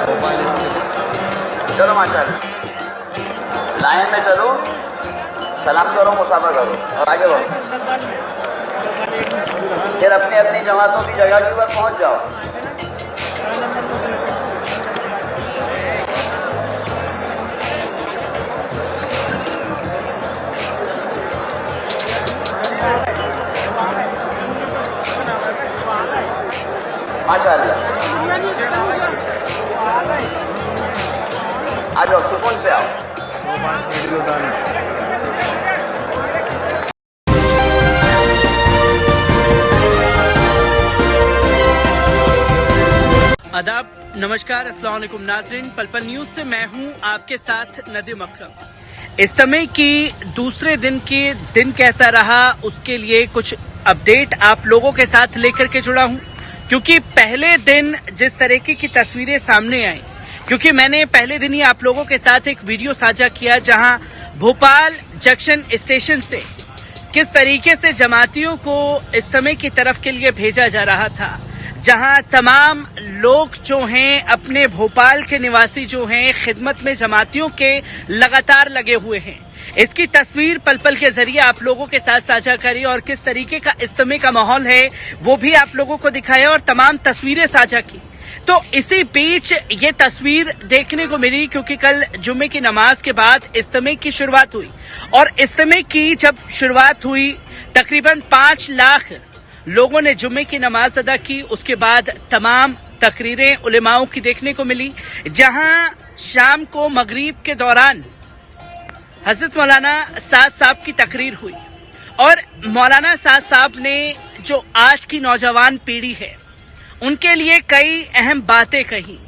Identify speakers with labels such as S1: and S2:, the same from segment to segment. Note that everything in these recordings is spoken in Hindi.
S1: चलो माशाल्लाह, लाइन में चलो, सलाम करो, मुसाफा करो और आगे बढ़ो। फिर अपनी अपनी जमातों की जगह के ऊपर पहुंच जाओ। माशाल्लाह, आ जाओ, सुकून से आओ।
S2: आदाब, नमस्कार, अस्सलाम वालेकुम नाज़रीन। पल न्यूज से मैं हूं आपके साथ नदीम अकरम। इज्तिमा की दूसरे दिन कैसा रहा, उसके लिए कुछ अपडेट आप लोगों के साथ लेकर के जुड़ा हूं, क्योंकि पहले दिन जिस तरीके की तस्वीरें सामने आई, क्योंकि मैंने पहले दिन ही आप लोगों के साथ एक वीडियो साझा किया जहां भोपाल जंक्शन स्टेशन से किस तरीके से जमातियों को इज्तिमा की तरफ के लिए भेजा जा रहा था, जहां तमाम लोग जो हैं अपने भोपाल के निवासी जो हैं खिदमत में जमातियों के लगातार लगे हुए हैं। इसकी तस्वीर पल के जरिए आप लोगों के साथ साझा करी और किस तरीके का इज्तिमा का माहौल है वो भी आप लोगों को दिखाया और तमाम तस्वीरें साझा की। तो इसी बीच ये तस्वीर देखने को मिली क्योंकि कल जुम्मे की नमाज के बाद इज्तिमा की शुरुआत हुई और इज्तिमा की जब शुरुआत हुई तकरीबन 5 लाख लोगों ने जुम्मे की नमाज अदा की। उसके बाद तमाम तकरीरें उलेमाओं की देखने को मिली, जहां शाम को मगरिब के दौरान हजरत मौलाना साद साहब की तकरीर हुई और मौलाना साद साहब ने जो आज की नौजवान पीढ़ी है उनके लिए कई अहम बातें कही,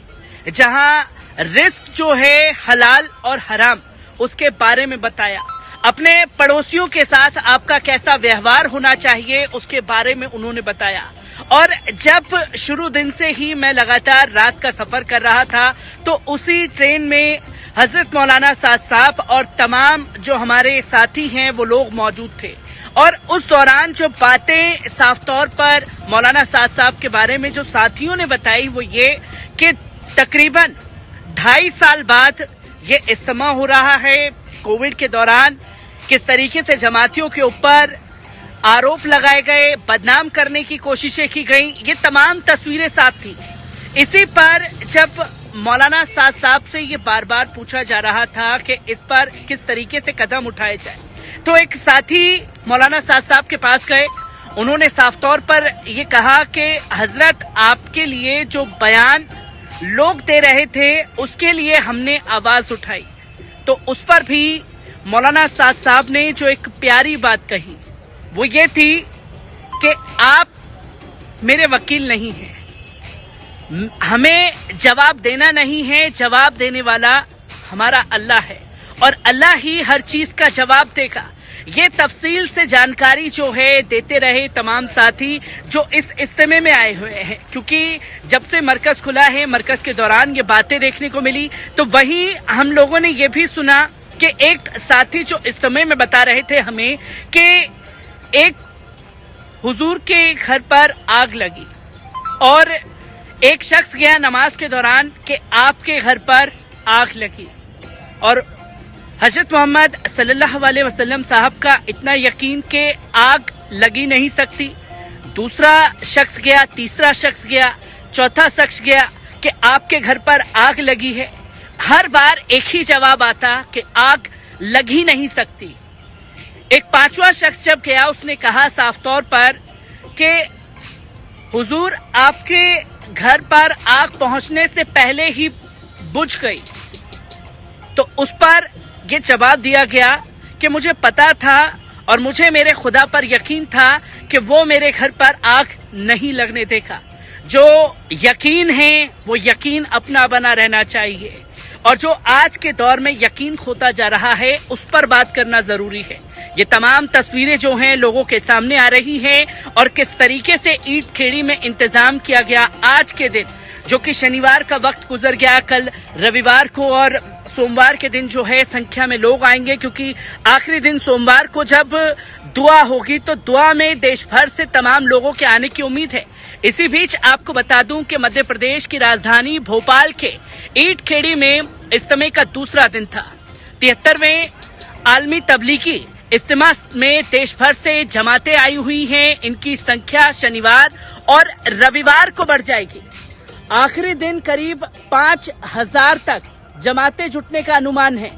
S2: जहां रिस्क जो है हलाल और हराम उसके बारे में बताया। अपने पड़ोसियों के साथ आपका कैसा व्यवहार होना चाहिए उसके बारे में उन्होंने बताया। और जब शुरू दिन से ही मैं लगातार रात का सफर कर रहा था तो उसी ट्रेन में हजरत मौलाना साद साहब और तमाम जो हमारे साथी हैं वो लोग मौजूद थे और उस दौरान जो बातें साफ तौर पर मौलाना साद साहब के बारे में जो साथियों ने बताई वो ये कि तकरीबन 2.5 साल बाद ये इज्तिमा हो रहा है। कोविड के दौरान किस तरीके से जमातियों के ऊपर आरोप लगाए गए, बदनाम करने की कोशिशें की गई, ये तमाम तस्वीरें साथ थी। इसी पर जब मौलाना साद साहब से ये बार बार पूछा जा रहा था कि इस पर किस तरीके से कदम उठाए जाए, तो एक साथी मौलाना साद साहब के पास गए। उन्होंने साफ तौर पर ये कहा कि हजरत आपके लिए जो बयान लोग दे रहे थे उसके लिए हमने आवाज उठाई। तो उस पर भी मौलाना साद साहब ने जो एक प्यारी बात कही वो ये थी कि आप मेरे वकील नहीं हैं, हमें जवाब देना नहीं है, जवाब देने वाला हमारा अल्लाह है और अल्लाह ही हर चीज का जवाब देगा। ये तफसील से जानकारी जो है देते रहे तमाम साथी जो इस इज्तिमा में आए हुए हैं, क्योंकि जब से मरकज खुला है मरकज के दौरान ये बातें देखने को मिली। तो वहीं हम लोगों ने ये भी सुना कि एक साथी जो इज्तिमा में बता रहे थे हमें कि एक हुजूर के घर पर आग लगी और एक शख्स गया नमाज के दौरान कि आपके घर पर आग लगी और हजरत मोहम्मद सल्लल्लाहु अलैहि वसल्लम साहब का इतना यकीन कि आग लगी नहीं सकती। दूसरा शख्स गया, तीसरा शख्स गया, चौथा शख्स गया कि आपके घर पर आग लगी है। हर बार एक ही जवाब आता कि आग लग ही नहीं सकती। एक 5वां शख्स जब गया उसने कहा साफ तौर पर कि हुजूर आपके घर पर आग पहुंचने से पहले ही बुझ गई। तो उस पर यह जवाब दिया गया कि मुझे पता था और मुझे मेरे खुदा पर यकीन था कि वो मेरे घर पर आग नहीं लगने देगा। जो यकीन है वो यकीन अपना बना रहना चाहिए और जो आज के दौर में यकीन खोता जा रहा है उस पर बात करना जरूरी है। ये तमाम तस्वीरें जो हैं लोगों के सामने आ रही हैं और किस तरीके से ईंट खेड़ी में इंतजाम किया गया आज के दिन, जो कि शनिवार का वक्त गुजर गया, कल रविवार को और सोमवार के दिन जो है संख्या में लोग आएंगे, क्योंकि आखिरी दिन सोमवार को जब दुआ होगी तो दुआ में देश भर से तमाम लोगों के आने की उम्मीद है। इसी बीच आपको बता दूं कि मध्य प्रदेश की राजधानी भोपाल के ईंट खेड़ी में इज्तिमा का दूसरा दिन था। 73वें आलमी तबलीगी इज्तिमा में देश भर से जमातें आई हुई हैं। इनकी संख्या शनिवार और रविवार को बढ़ जाएगी। आखिरी दिन करीब 5000 तक जमातें जुटने का अनुमान है।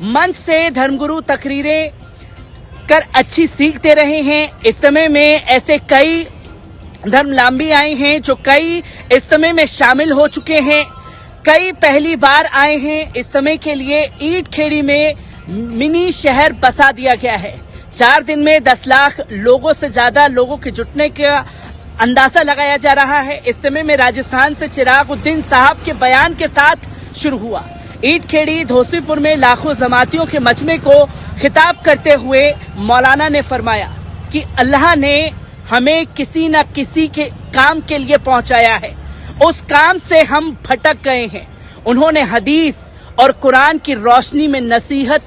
S2: मंच से धर्मगुरु तकरीरें कर अच्छी सीख दे रहे हैं। इज्तिमा में ऐसे कई धर्मलांबी आए हैं जो कई इज्तिमा में शामिल हो चुके हैं, कई पहली बार आए हैं। इज्तिमा के लिए ईंट खेड़ी में मिनी शहर बसा दिया गया है। 4 दिन में 10 लाख लोगों से ज्यादा लोगों के जुटने का अंदाजा लगाया जा रहा है। इज्तिमा में राजस्थान से चिरागुद्दीन साहब के बयान के साथ शुरू हुआ। ईंट खेड़ी धोसीपुर में लाखों जमातियों के मजमे को खिताब करते हुए मौलाना ने फरमाया कि अल्लाह ने हमें किसी न किसी के काम के लिए पहुंचाया है, उस काम से हम भटक गए हैं। उन्होंने हदीस और कुरान की रोशनी में नसीहत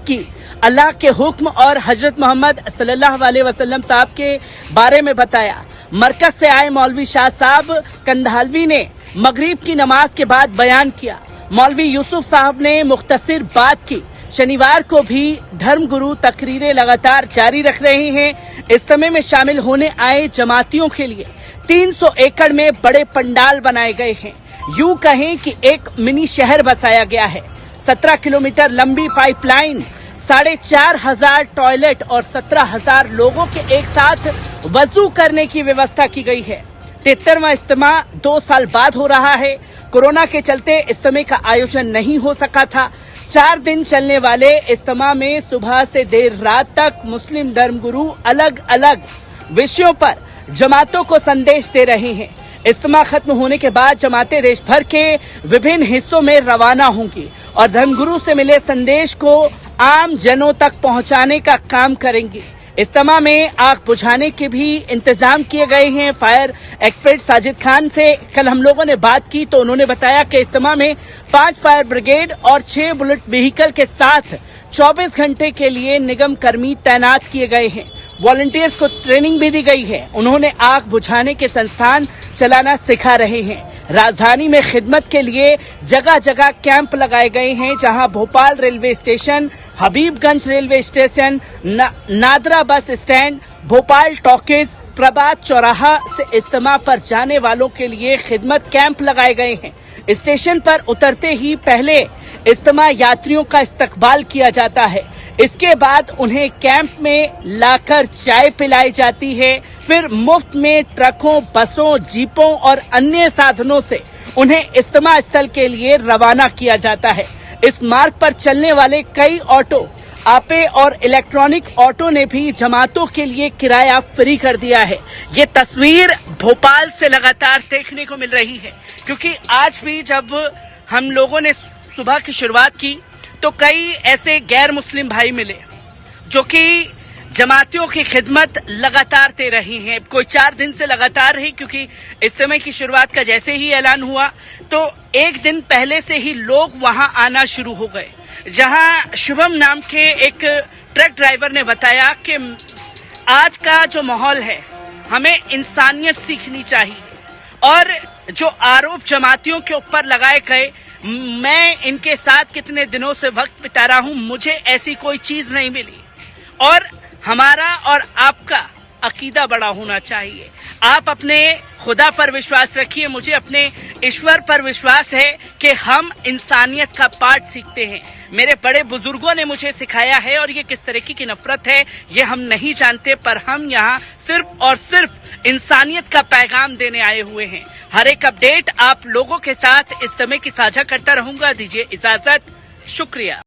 S2: की, अल्लाह के हुक्म और हजरत मोहम्मद सल्लल्लाहु अलैहि वसल्लम साहब के बारे में बताया। मरकज से आए मौलवी शाह साहब कंधालवी ने मगरिब की नमाज के बाद बयान किया। मौलवी यूसुफ साहब ने मुख्तसर बात की। शनिवार को भी धर्मगुरु तकरीरें लगातार जारी रख रहे हैं। इज्तिमा में शामिल होने आए जमातियों के लिए 300 एकड़ में बड़े पंडाल बनाए गए हैं। यूं कहें कि एक मिनी शहर बसाया गया है। 17 किलोमीटर लंबी पाइपलाइन, 4500 टॉयलेट और 17000 लोगों के एक साथ वजू करने की व्यवस्था की गई है। 73वां इज्तिमा 2 साल बाद हो रहा है। कोरोना के चलते इज्तिमा का आयोजन नहीं हो सका था। 4 दिन चलने वाले इज्तिमा में सुबह से देर रात तक मुस्लिम धर्मगुरु अलग अलग विषयों पर जमातों को संदेश दे रहे हैं। इज्तिमा खत्म होने के बाद जमातें देश भर के विभिन्न हिस्सों में रवाना होंगी और धर्मगुरु से मिले संदेश को आम जनों तक पहुंचाने का काम करेंगी। इज्तिमा में आग बुझाने के भी इंतजाम किए गए हैं। फायर एक्सपर्ट साजिद खान से कल हम लोगों ने बात की तो उन्होंने बताया कि इज्तिमा में 5 फायर ब्रिगेड और 6 बुलेट व्हीकल के साथ 24 घंटे के लिए निगम कर्मी तैनात किए गए हैं। वॉलंटियर्स को ट्रेनिंग भी दी गई है। उन्होंने आग बुझाने के संस्थान चलाना सिखा रहे हैं। राजधानी में खिदमत के लिए जगह जगह कैंप लगाए गए हैं, जहां Bhopal railway station, Habibganj railway station, NADRA bus stand, Bhopal talkies, प्रभात चौराहा से इज्तिमा पर जाने वालों के लिए खिदमत कैंप लगाए गए हैं। स्टेशन पर उतरते ही पहले इज्तिमा यात्रियों का इस्तकबाल किया जाता है। इसके बाद उन्हें कैंप में लाकर चाय पिलाई जाती है। फिर मुफ्त में ट्रकों, बसों, जीपों और अन्य साधनों से उन्हें इज्तिमा स्थल के लिए रवाना किया जाता है। इस मार्ग पर चलने वाले कई ऑटो, आपे और इलेक्ट्रॉनिक ऑटो ने भी जमातों के लिए किराया फ्री कर दिया है। ये तस्वीर भोपाल से लगातार देखने को मिल रही है, क्योंकि आज भी जब हम लोगों ने सुबह की शुरुआत की तो कई ऐसे गैर मुस्लिम भाई मिले जो कि जमातियों की खिदमत लगातार दे रही हैं। कोई 4 दिन से लगातार रही, क्योंकि इज्तिमा की शुरुआत का जैसे ही ऐलान हुआ तो 1 दिन पहले से ही लोग वहां आना शुरू हो गए। जहां शुभम नाम के एक ट्रक ड्राइवर ने बताया कि आज का जो माहौल है, हमें इंसानियत सीखनी चाहिए और जो आरोप जमातियों के ऊपर लगाए गए, मैं इनके साथ कितने दिनों से वक्त बिता रहा हूं, मुझे ऐसी कोई चीज नहीं मिली और हमारा और आपका अकीदा बड़ा होना चाहिए। आप अपने खुदा पर विश्वास रखिए, मुझे अपने ईश्वर पर विश्वास है कि हम इंसानियत का पाठ सीखते हैं। मेरे बड़े बुजुर्गों ने मुझे सिखाया है और ये किस तरीके की नफरत है ये हम नहीं जानते, पर हम यहाँ सिर्फ और सिर्फ इंसानियत का पैगाम देने आए हुए हैं। हर एक अपडेट आप लोगों के साथ इज्तिमा की साझा करता रहूंगा। दीजिए इजाजत, शुक्रिया।